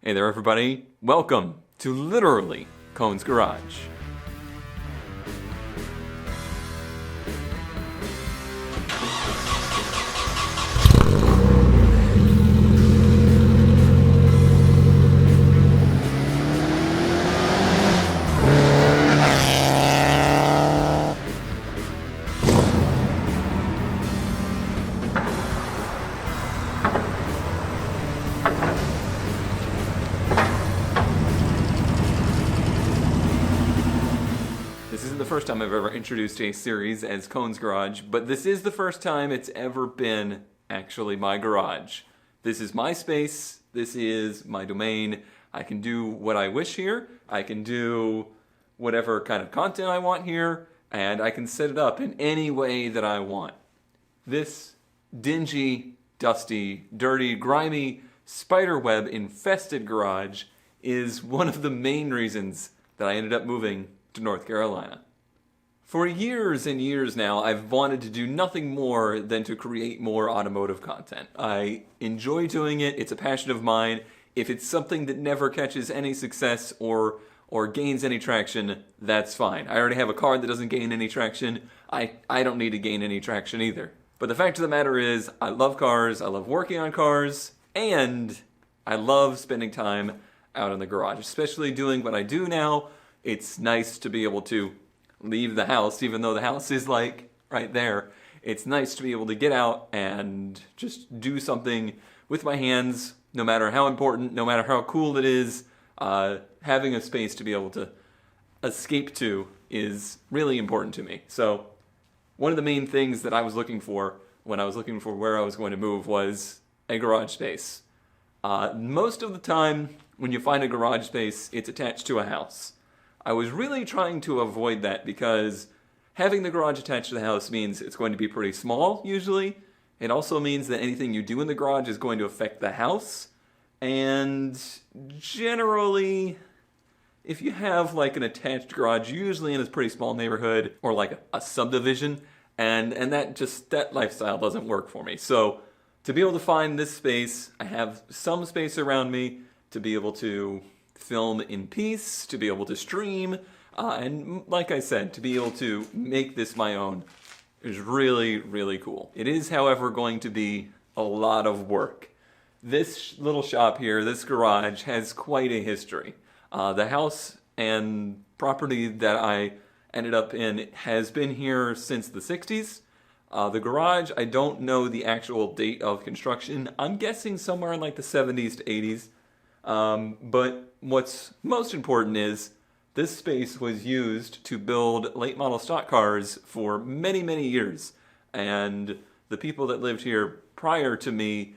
Hey there, everybody. Welcome to literally Cone's Garage. This isn't the first time I've ever introduced a series as Cone's Garage, but this is the first time it's ever been actually my garage. This is my space, this is my domain. I can do what I wish here, I can do whatever kind of content I want here, and I can set it up in any way that I want. This dingy, dusty, dirty, grimy, spiderweb infested garage is one of the main reasons that I ended up moving to North Carolina. For years and years now, I've wanted to do nothing more than to create more automotive content. I enjoy doing it, it's a passion of mine. If it's something that never catches any success or gains any traction, that's fine. I already have a car that doesn't gain any traction. I don't need to gain any traction either. But the fact of the matter is, I love cars, I love working on cars, and I love spending time out in the garage, especially doing what I do now. It's nice to be able to leave the house, even though the house is like right there. It's nice to be able to get out and just do something with my hands, no matter how important, no matter how cool it is. Having a space to be able to escape to is really important to me. So one of the main things that I was looking for when I was looking for where I was going to move was a garage space. Most of the time, when you find a garage space, it's attached to a house. I was really trying to avoid that because having the garage attached to the house means it's going to be pretty small, usually. It also means that anything you do in the garage is going to affect the house. And generally, if you have like an attached garage, usually in a pretty small neighborhood or like a subdivision, and that lifestyle doesn't work for me. So to be able to find this space, I have some space around me to be able to film in peace, to be able to stream, and like I said, to be able to make this my own is really, really cool. It is, however, going to be a lot of work. This little shop here, this garage, has quite a history. The house and property that I ended up in has been here since the 60s. The garage, I don't know the actual date of construction. I'm guessing somewhere in like the 70s to 80s. But what's most important is this space was used to build late model stock cars for many, many years. And the people that lived here prior to me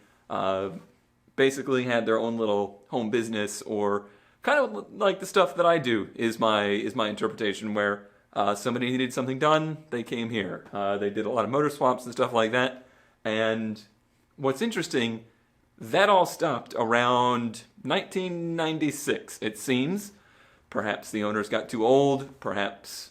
basically had their own little home business, or kind of like the stuff that I do is my interpretation, where somebody needed something done, they came here. They did a lot of motor swaps and stuff like that. And what's interesting, that all stopped around 1996, it seems. Perhaps the owners got too old, perhaps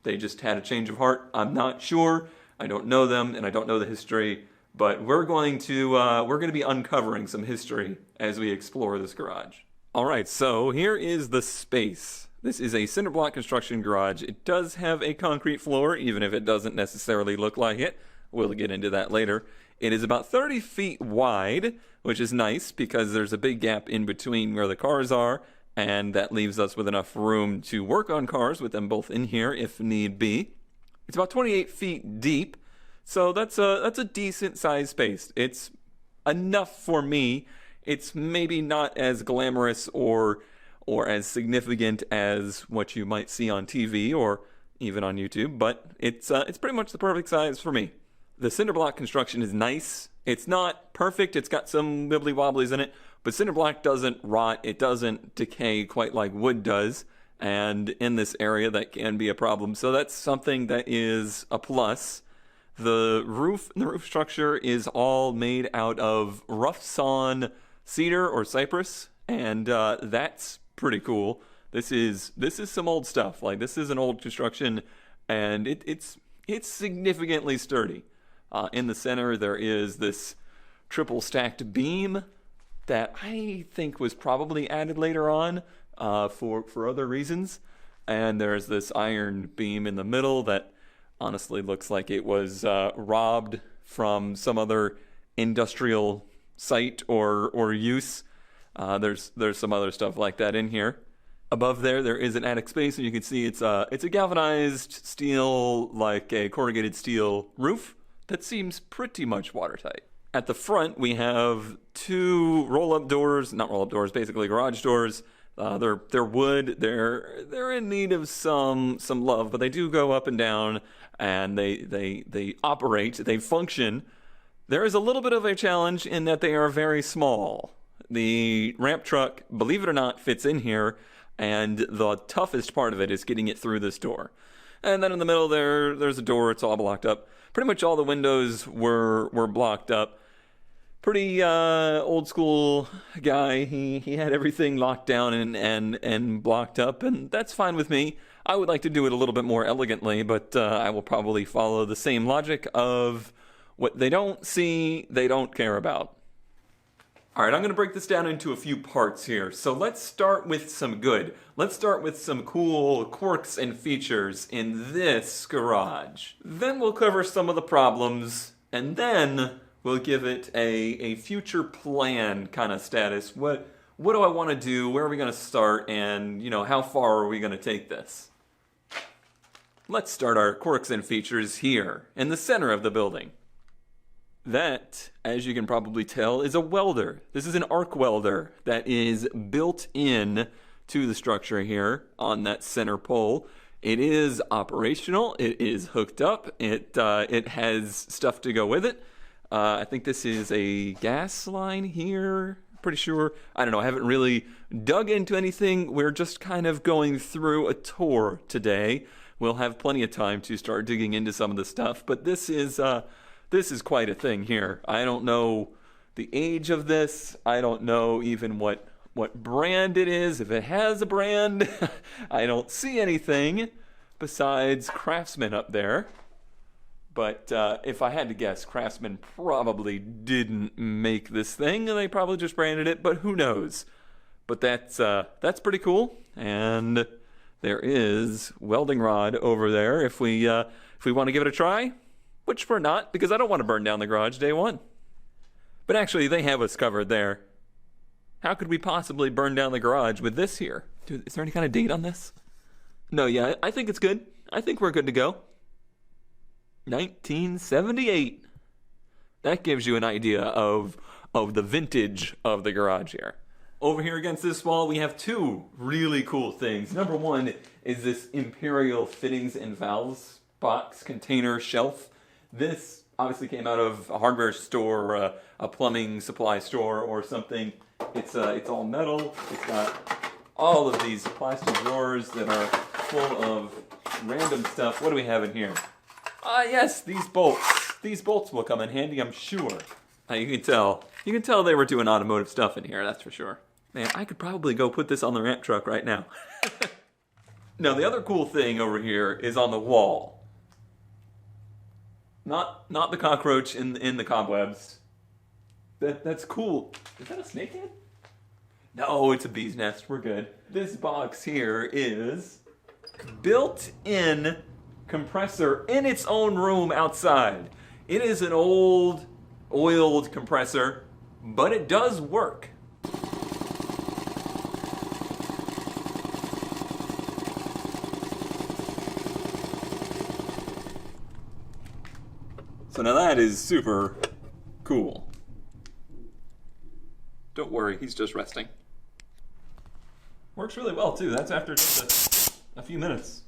they just had a change of heart. I'm not sure. I don't know them, and I don't know the history, but we're going to be uncovering some history as we explore this garage. All right, so here is the space. This is a cinder block construction garage. It does have a concrete floor, even if it doesn't necessarily look like it. We'll get into that later. It is about 30 feet wide, which is nice because there's a big gap in between where the cars are, and that leaves us with enough room to work on cars with them both in here if need be. It's about 28 feet deep, so that's a decent sized space. It's enough for me. It's maybe not as glamorous or as significant as what you might see on TV or even on YouTube, but it's pretty much the perfect size for me. The cinder block construction is nice. It's not perfect. It's got some wibbly wobblies in it, but cinder block doesn't rot. It doesn't decay quite like wood does. And in this area, that can be a problem. So that's something that is a plus. The roof and the roof structure is all made out of rough sawn cedar or cypress, and that's pretty cool. This is some old stuff. Like, this is an old construction, and it's significantly sturdy. In the center, there is this triple stacked beam that I think was probably added later on for other reasons. And there's this iron beam in the middle that honestly looks like it was robbed from some other industrial site or use. There's some other stuff like that in here. Above there is an attic space, and you can see it's a galvanized steel, like a corrugated steel roof that seems pretty much watertight. At the front, we have two roll-up doors, not roll-up doors, basically garage doors. They're wood. They're in need of some love, but they do go up and down, and they operate. They function. There is a little bit of a challenge in that they are very small. The ramp truck, believe it or not, fits in here, and the toughest part of it is getting it through this door. And then in the middle there's a door. It's all blocked up. Pretty much all the windows were blocked up. Pretty old school guy. He had everything locked down and blocked up, and that's fine with me. I would like to do it a little bit more elegantly, but I will probably follow the same logic of what they don't see, they don't care about. All right, I'm going to break this down into a few parts here. So let's start with some good. Let's start with some cool quirks and features in this garage. Then we'll cover some of the problems, and then we'll give it a future plan kind of status. What do I want to do? Where are we going to start? And, how far are we going to take this? Let's start our quirks and features here, in the center of the building. That, as you can probably tell, is a welder. This is an arc welder that is built in to the structure here on that center pole. It is operational. It is hooked up. It has stuff to go with it. I think this is a gas line here. Pretty sure. I don't know. I haven't really dug into anything. We're just kind of going through a tour today. We'll have plenty of time to start digging into some of the stuff, but this is quite a thing here. I don't know the age of this. I don't know even what brand it is, if it has a brand. I don't see anything besides Craftsman up there. But if I had to guess, Craftsman probably didn't make this thing. They probably just branded it, but who knows? But that's pretty cool. And there is welding rod over there if we want to give it a try. Which we're not, because I don't want to burn down the garage day one. But actually, they have us covered there. How could we possibly burn down the garage with this here? Dude, is there any kind of date on this? No, yeah, I think it's good. I think we're good to go. 1978. That gives you an idea of the vintage of the garage here. Over here against this wall, we have two really cool things. Number one is this Imperial Fittings and Valves box container shelf. This obviously came out of a hardware store, a plumbing supply store or something. It's all metal. It's got all of these plastic drawers that are full of random stuff. What do we have in here? Yes, these bolts. These bolts will come in handy, I'm sure. You can tell they were doing automotive stuff in here, that's for sure. Man, I could probably go put this on the ramp truck right now. Now, the other cool thing over here is on the wall. Not the cockroach in the cobwebs. That's cool. Is that a snakehead? No, it's a bee's nest. We're good. This box here is built-in compressor in its own room outside. It is an old, oiled compressor, but it does work. So now that is super cool. Don't worry, he's just resting. Works really well too. That's after just a few minutes.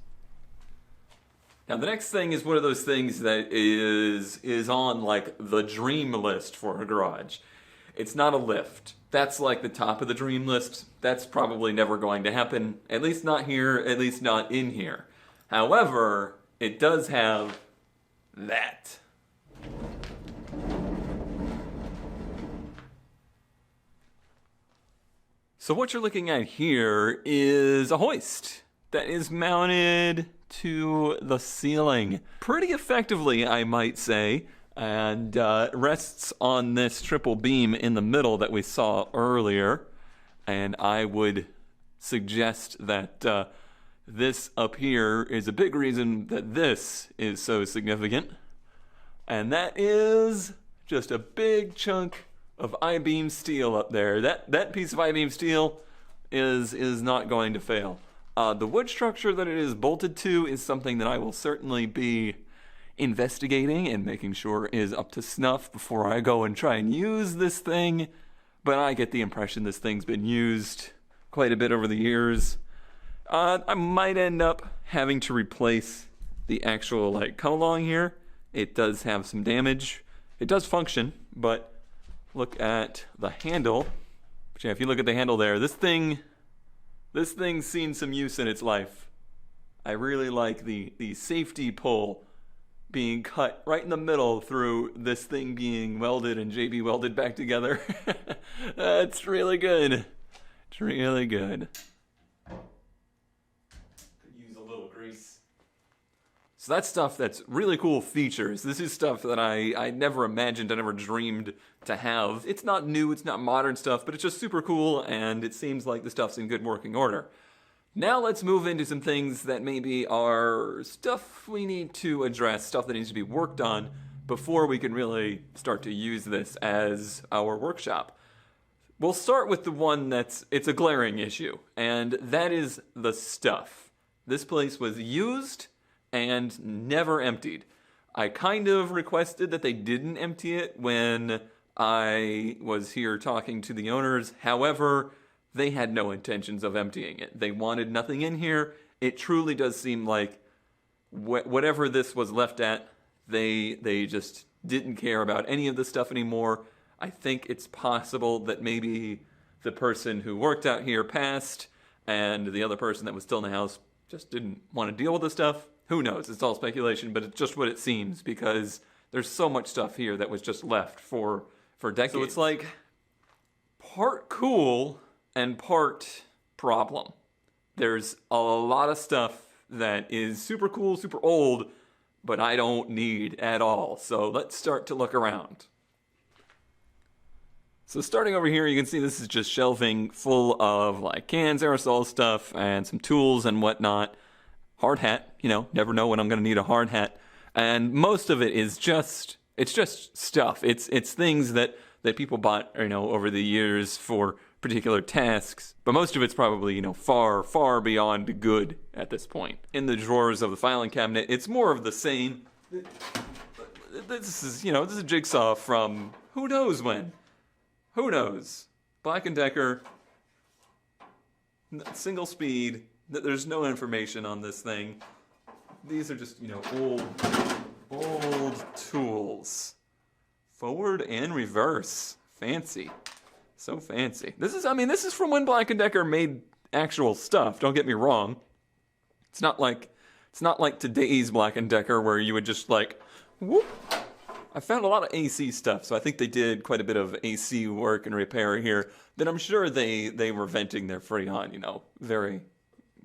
Now the next thing is one of those things that is on like the dream list for a garage. It's not a lift. That's like the top of the dream list. That's probably never going to happen. At least not here, at least not in here. However, it does have that. So what you're looking at here is a hoist that is mounted to the ceiling. Pretty effectively, I might say. and rests on this triple beam in the middle that we saw earlier. And I would suggest that this up here is a big reason that this is so significant. And that is just a big chunk of I-beam steel up there. That piece of I-beam steel is not going to fail. The wood structure that it is bolted to is something that I will certainly be investigating and making sure is up to snuff before I go and try and use this thing. But I get the impression this thing's been used quite a bit over the years. I might end up having to replace the actual come along here. It does have some damage. It does function, but look at the handle. But yeah, if you look at the handle there, this thing's seen some use in its life. I really like the safety pull being cut right in the middle through this thing being welded and JB welded back together. It's really good. It's really good. So that's stuff that's really cool features. This is stuff that I never imagined, I never dreamed to have. It's not new, it's not modern stuff, but it's just super cool, and it seems like the stuff's in good working order. Now let's move into some things that maybe are stuff we need to address, stuff that needs to be worked on before we can really start to use this as our workshop. We'll start with the one it's a glaring issue, and that is the stuff. This place was used and never emptied. I kind of requested that they didn't empty it when I was here talking to the owners. However, they had no intentions of emptying it. They wanted nothing in here. It truly does seem like whatever this was left at, they just didn't care about any of this stuff anymore. I think it's possible that maybe the person who worked out here passed and the other person that was still in the house just didn't want to deal with the stuff. Who knows? It's all speculation, but it's just what it seems because there's so much stuff here that was just left for decades. So it's like part cool and part problem. There's a lot of stuff that is super cool, super old, but I don't need at all. So let's start to look around. So starting over here, you can see this is just shelving full of cans, aerosol stuff, and some tools and whatnot. Hard hat, never know when I'm going to need a hard hat. And most of it is just stuff. It's things that people bought, over the years for particular tasks. But most of it's probably, far, far beyond good at this point. In the drawers of the filing cabinet, it's more of the same. This is a jigsaw from who knows when. Who knows? Black & Decker, single speed. There's no information on this thing. These are just, old tools. Forward and reverse. Fancy. So fancy. This is from when Black & Decker made actual stuff. Don't get me wrong. It's not like today's Black & Decker where you would just whoop. I found a lot of AC stuff, so I think they did quite a bit of AC work and repair here. Then I'm sure they were venting their Freon, very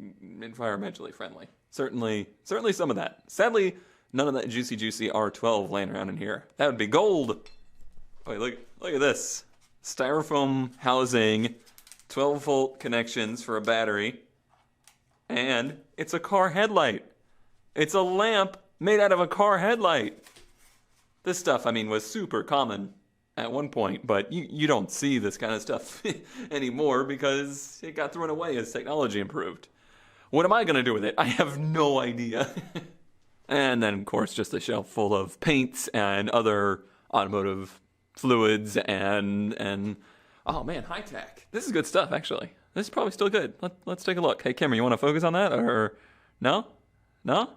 environmentally friendly. Certainly some of that. Sadly, none of that juicy R12 laying around in here. That would be gold. Wait, look at this. Styrofoam housing, 12-volt connections for a battery, and it's a car headlight. It's a lamp made out of a car headlight. This stuff, was super common at one point, but you don't see this kind of stuff anymore because it got thrown away as technology improved. What am I going to do with it? I have no idea. And then, of course, just a shelf full of paints and other automotive fluids and oh man, high tech. This is good stuff, actually. This is probably still good. Let's take a look. Hey, Cameron, you want to focus on that or no? No?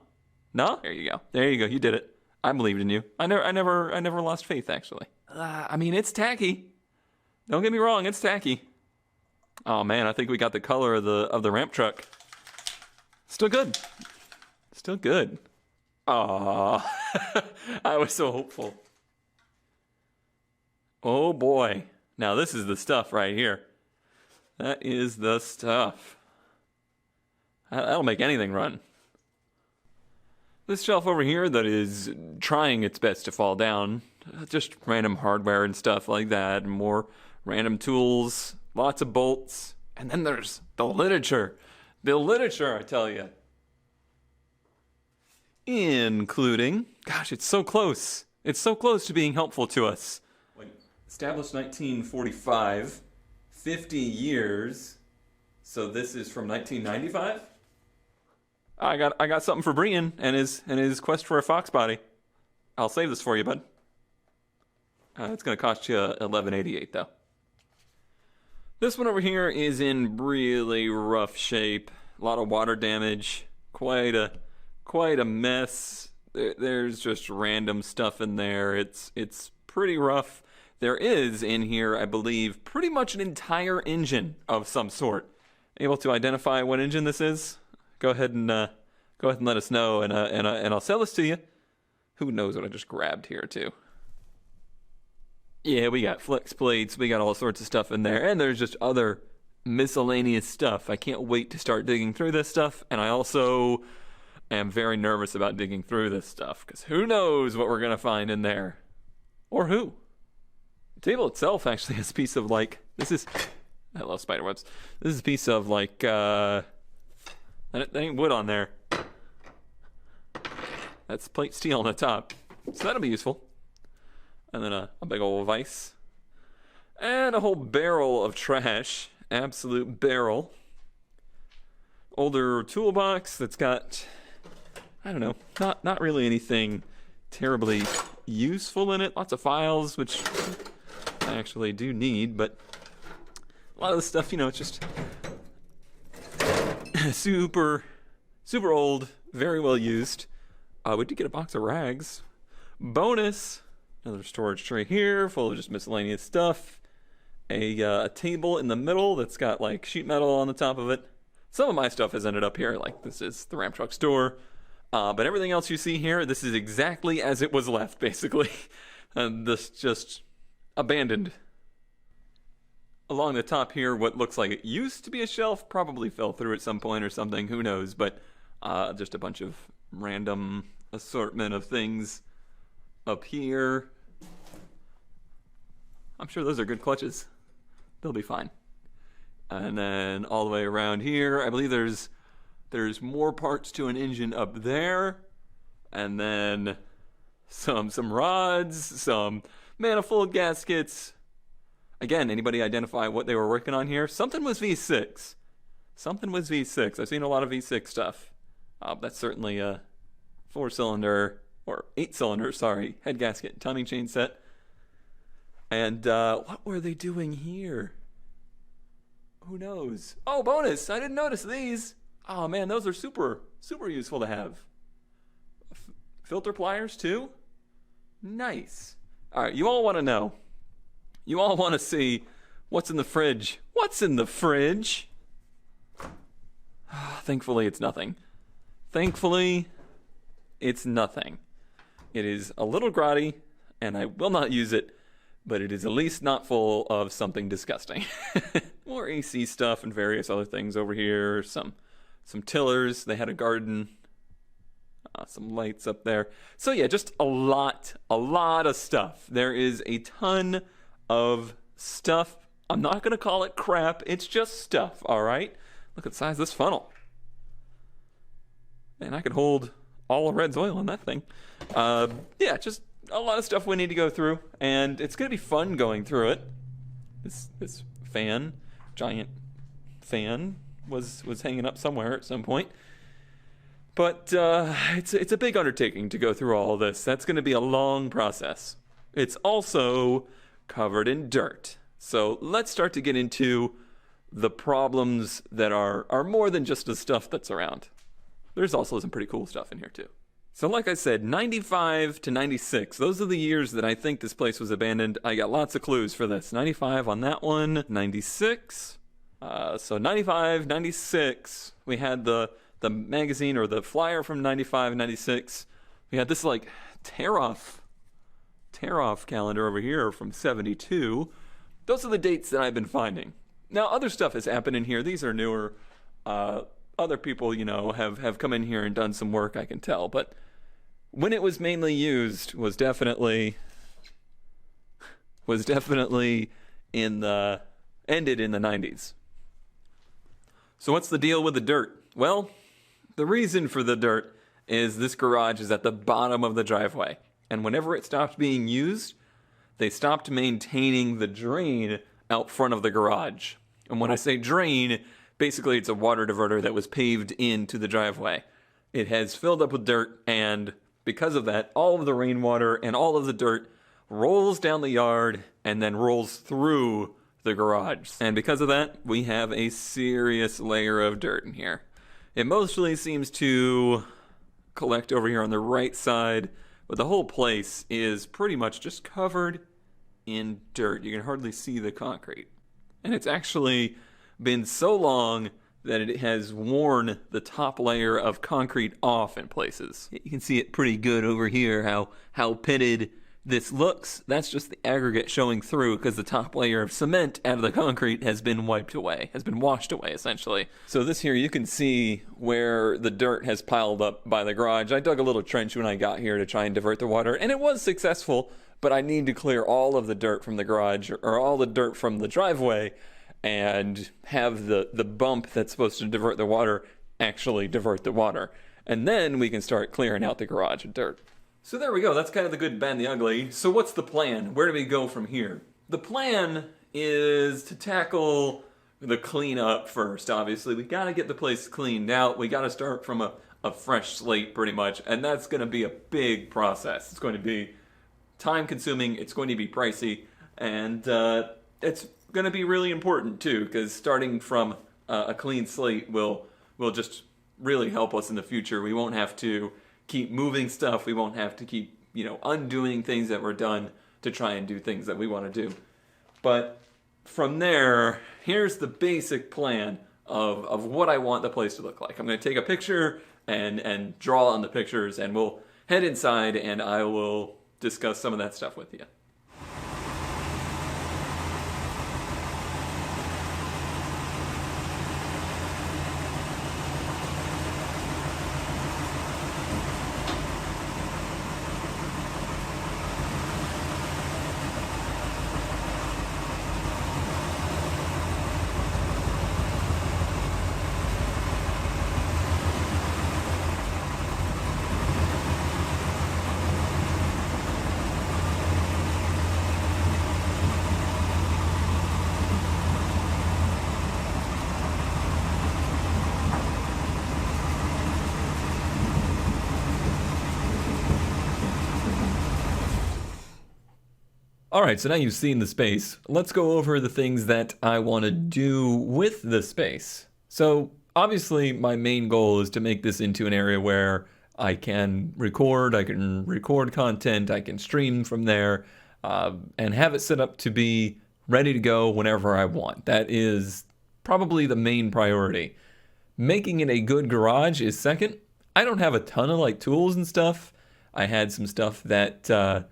There you go. You did it. I believed in you. I never lost faith, actually. It's tacky. Don't get me wrong, it's tacky. Oh man, I think we got the color of the ramp truck. Still good. Aww. I was so hopeful. Oh boy. Now this is the stuff right here. That is the stuff. That'll make anything run. This shelf over here that is trying its best to fall down. Just random hardware and stuff like that, and more random tools, lots of bolts. And then there's the literature. The literature, I tell you. Including, gosh, it's so close. It's so close to being helpful to us. Established 1945, 50 years. So this is from 1995? I got something for Brian and his quest for a fox body. I'll save this for you, bud. It's gonna cost you $11.88 though. This one over here is in really rough shape. A lot of water damage. Quite a mess. There's just random stuff in there. It's pretty rough. There is in here, I believe, pretty much an entire engine of some sort. Able to identify what engine this is? Go ahead and let us know, and I'll sell this to you. Who knows what I just grabbed here too? Yeah, we got flex plates, we got all sorts of stuff in there, and there's just other miscellaneous stuff. I can't wait to start digging through this stuff, and I also am very nervous about digging through this stuff, because who knows what we're gonna find in there, or who. The table itself actually has a piece of I love spider webs. This is a piece of that ain't wood on there. That's plate steel on the top. So that'll be useful. And then a big old vise. And a whole barrel of trash. Absolute barrel. Older toolbox that's got, I don't know, not really anything terribly useful in it. Lots of files, which I actually do need, but a lot of the stuff, it's just super old, very well used. We did get a box of rags. Bonus, another storage tray here full of just miscellaneous stuff. A table in the middle that's got sheet metal on the top of it. Some of my stuff has ended up here, this is the Ram Truck store. But everything else you see here, this is exactly as it was left, basically. This just abandoned. Along the top here, what looks like it used to be a shelf, probably fell through at some point or something, who knows, but just a bunch of random assortment of things up here. I'm sure those are good clutches. They'll be fine. And then all the way around here, I believe there's more parts to an engine up there, and then some rods, some manifold gaskets. Again, anybody identify what they were working on here? Something was V6. I've seen a lot of V6 stuff. That's certainly a 4-cylinder, or 8-cylinder, head gasket timing chain set. And what were they doing here? Who knows? Oh, bonus! I didn't notice these. Oh man, those are super useful to have. Filter pliers too? Nice. All right, you all want to know. You all want to see what's in the fridge. What's in the fridge? Thankfully, it's nothing. It is a little grotty, and I will not use it, but it is at least not full of something disgusting. More AC stuff and various other things over here. Some tillers. They had a garden. Some lights up there. So yeah, just a lot of stuff. There is a ton of stuff. I'm not going to call it crap. It's just stuff, all right? Look at the size of this funnel. And I could hold all of Red's oil in that thing. Yeah, just a lot of stuff we need to go through. And it's going to be fun going through it. This fan, giant fan, was hanging up somewhere at some point. But it's a big undertaking to go through all of this. That's going to be a long process. It's also covered in dirt. So let's start to get into the problems that are more than just the stuff that's around. There's also some pretty cool stuff in here too. So like I said, 95 to 96, those are the years that I think this place was abandoned. I got lots of clues for this. 95 on that one, 96. So 95, 96, we had the magazine or the flyer from 95, 96. We had this tear-off calendar over here from 72. Those are the dates that I've been finding. Now, other stuff has happened in here. These are newer. Other people, have come in here and done some work, I can tell. But when it was mainly used was definitely in the ended in the 90s. So what's the deal with the dirt? Well, the reason for the dirt is this garage is at the bottom of the driveway. And whenever it stopped being used, they stopped maintaining the drain out front of the garage. And when I say drain, basically it's a water diverter that was paved into the driveway. It has filled up with dirt, and because of that, all of the rainwater and all of the dirt rolls down the yard and then rolls through the garage. And because of that, we have a serious layer of dirt in here. It mostly seems to collect over here on the right side, but the whole place is pretty much just covered in dirt. You can hardly see the concrete. And it's actually been so long that it has worn the top layer of concrete off in places. You can see it pretty good over here, how pitted this looks. That's just the aggregate showing through because the top layer of cement out of the concrete has been wiped away, has been washed away essentially. So this here, you can see where the dirt has piled up by the garage. I dug a little trench when I got here to try and divert the water, and it was successful, but I need to clear all of the dirt from the garage, or all the dirt from the driveway, and have the bump that's supposed to divert the water actually divert the water. And then we can start clearing out the garage of dirt. So there we go, that's kind of the good, bad, and the ugly. So what's the plan? Where do we go from here? The plan is to tackle the cleanup first, obviously. We gotta get the place cleaned out. We gotta start from a fresh slate, pretty much. And that's gonna be a big process. It's going to be time-consuming, it's going to be pricey, and it's going to be really important too, because starting from a clean slate will just really help us in the future. We won't have to keep moving stuff. We won't have to keep, undoing things that were done to try and do things that we want to do. But from there, here's the basic plan of what I want the place to look like. I'm going to take a picture and draw on the pictures, and we'll head inside and I will discuss some of that stuff with you. Alright, so now you've seen the space. Let's go over the things that I want to do with the space. So obviously my main goal is to make this into an area where I can record content, I can stream from there, and have it set up to be ready to go whenever I want. That is probably the main priority. Making it a good garage is second. I don't have a ton of tools and stuff. I had some stuff that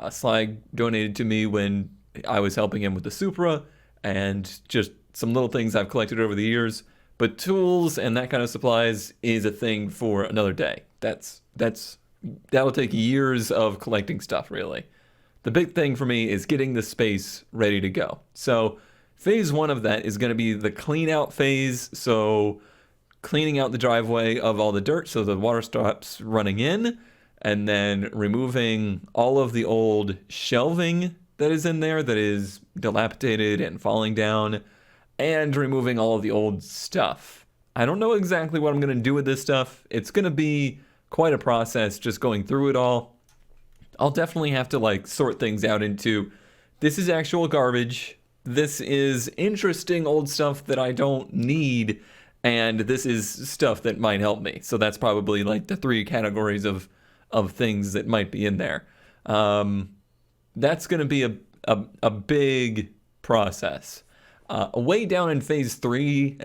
Slag donated to me when I was helping him with the Supra, and just some little things I've collected over the years. But tools and that kind of supplies is a thing for another day. That'll take years of collecting stuff, really. The big thing for me is getting the space ready to go. So phase one of that is going to be the clean out phase. So cleaning out the driveway of all the dirt so the water stops running in, and then removing all of the old shelving that is in there that is dilapidated and falling down, and removing all of the old stuff. I don't know exactly what I'm going to do with this stuff. It's going to be quite a process just going through it all. I'll definitely have to sort things out into, this is actual garbage, this is interesting old stuff that I don't need, and this is stuff that might help me. So that's probably the three categories of things that might be in there. That's going to be a big process. Way down in phase 3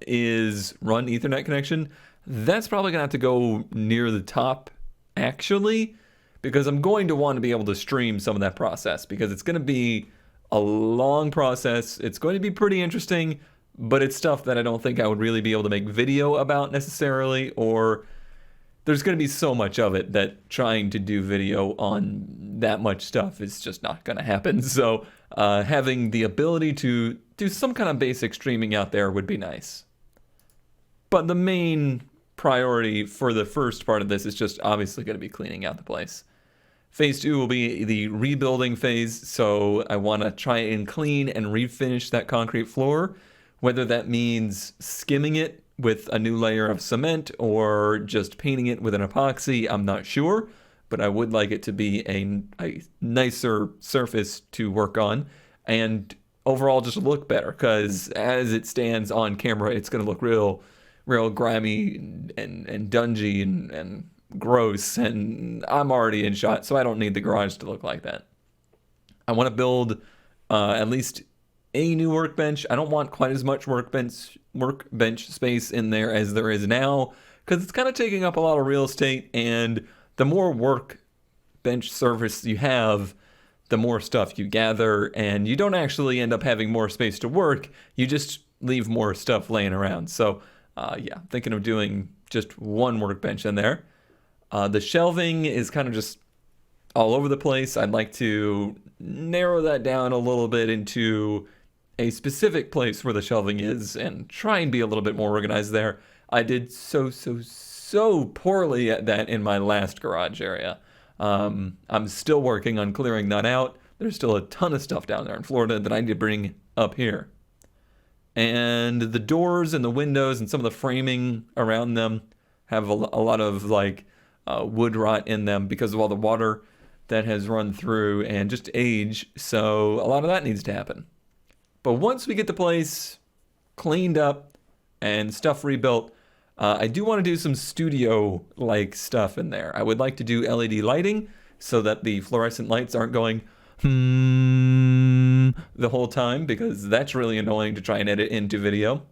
is run Ethernet connection. That's probably going to have to go near the top, actually, because I'm going to want to be able to stream some of that process, because it's going to be a long process. It's going to be pretty interesting, but it's stuff that I don't think I would really be able to make video about necessarily, or there's going to be so much of it that trying to do video on that much stuff is just not going to happen. So having the ability to do some kind of basic streaming out there would be nice. But the main priority for the first part of this is just obviously going to be cleaning out the place. Phase 2 will be the rebuilding phase, so I want to try and clean and refinish that concrete floor, whether that means skimming it with a new layer of cement or just painting it with an epoxy, I'm not sure, but I would like it to be a nicer surface to work on and overall just look better, because as it stands on camera, it's going to look real grimy and dungy and gross, and I'm already in shot, so I don't need the garage to look like that. I want to build at least a new workbench. I don't want quite as much workbench space in there as there is now, because it's kind of taking up a lot of real estate, and the more workbench surface you have, the more stuff you gather, and you don't actually end up having more space to work, you just leave more stuff laying around. So yeah, I'm thinking of doing just one workbench in there. The shelving is kind of just all over the place. I'd like to narrow that down a little bit into a specific place where the shelving is and try and be a little bit more organized there. I did so poorly at that in my last garage area. I'm still working on clearing that out. There's still a ton of stuff down there in Florida that I need to bring up here. And the doors and the windows and some of the framing around them have a lot of like wood rot in them because of all the water that has run through and just age. So a lot of that needs to happen. But once we get the place cleaned up and stuff rebuilt, I do want to do some studio-like stuff in there. I would like to do LED lighting so that the fluorescent lights aren't going the whole time, because that's really annoying to try and edit into video.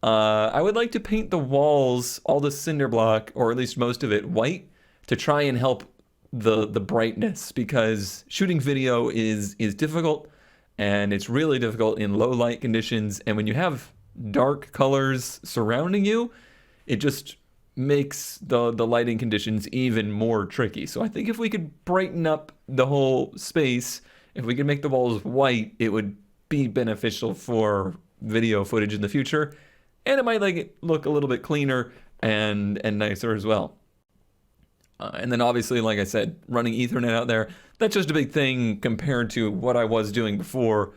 I would like to paint the walls, all the cinder block, or at least most of it, white to try and help the brightness, because shooting video is difficult, and it's really difficult in low light conditions, and when you have dark colors surrounding you, it just makes the lighting conditions even more tricky. So I think if we could brighten up the whole space, if we could make the walls white, it would be beneficial for video footage in the future, and it might make it look a little bit cleaner and nicer as well. And then obviously, like I said, running Ethernet out there, that's just a big thing compared to what I was doing before.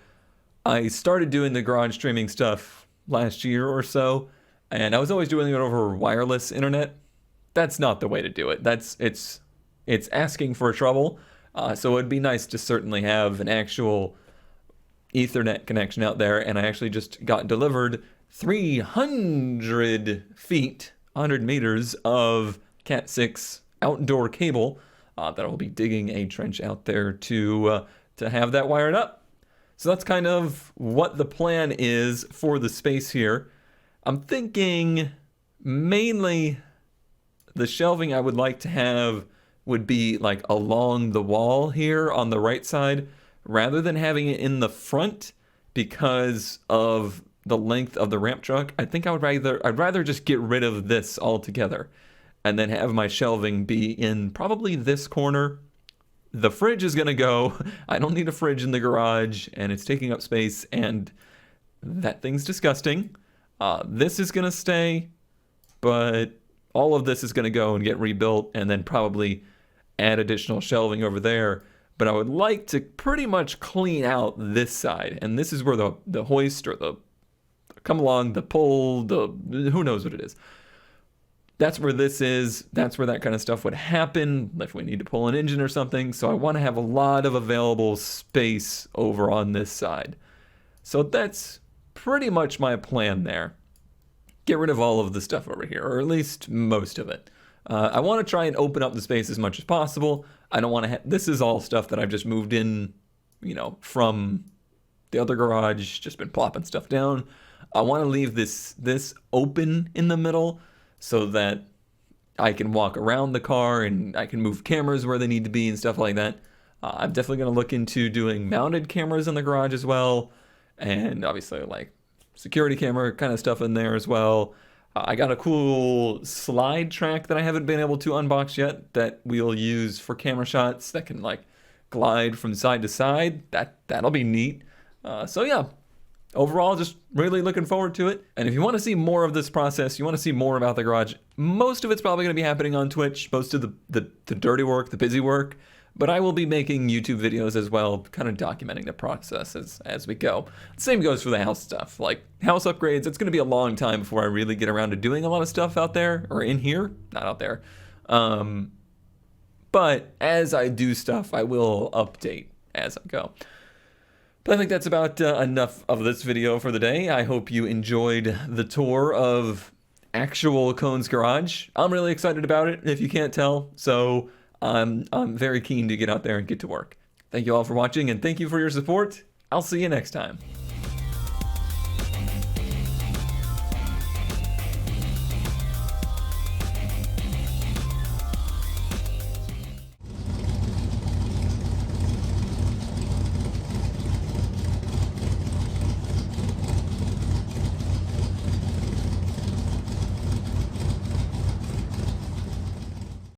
I started doing the garage streaming stuff last year or so, and I was always doing it over wireless internet. That's not the way to do it. It's asking for trouble. So it'd be nice to certainly have an actual Ethernet connection out there, and I actually just got delivered 300 feet, 100 meters of Cat 6 outdoor cable that I'll be digging a trench out there to have that wired up. So that's kind of what the plan is for the space here. I'm thinking mainly the shelving I would like to have would be like along the wall here on the right side, rather than having it in the front because of the length of the ramp truck. I think I'd rather just get rid of this altogether and then have my shelving be in probably this corner. The fridge is gonna go. I don't need a fridge in the garage, and it's taking up space, and that thing's disgusting. This is gonna stay, but all of this is gonna go and get rebuilt, and then probably add additional shelving over there. But I would like to pretty much clean out this side, and this is where the hoist or the come along, the pull, who knows what it is. That's where this is. That's where that kind of stuff would happen if we need to pull an engine or something. So I want to have a lot of available space over on this side. So that's pretty much my plan there. Get rid of all of the stuff over here, or at least most of it. I want to try and open up the space as much as possible. I don't want to this is all stuff that I've just moved in, from the other garage, just been plopping stuff down. I want to leave this open in the middle so that I can walk around the car and I can move cameras where they need to be and stuff like that. I'm definitely going to look into doing mounted cameras in the garage as well, and obviously like security camera kind of stuff in there as well. I got a cool slide track that I haven't been able to unbox yet that we'll use for camera shots that can like glide from side to side. That'll be neat. So yeah, overall, just really looking forward to it. And if you want to see more of this process, you want to see more about the garage, most of it's probably going to be happening on Twitch, most of the dirty work, the busy work. But I will be making YouTube videos as well, kind of documenting the process as we go. Same goes for the house stuff. Like house upgrades, it's going to be a long time before I really get around to doing a lot of stuff out there, or in here, not out there. But as I do stuff, I will update as I go. But I think that's about enough of this video for the day. I hope you enjoyed the tour of actual Cone's Garage. I'm really excited about it, if you can't tell. So I'm very keen to get out there and get to work. Thank you all for watching, and thank you for your support. I'll see you next time.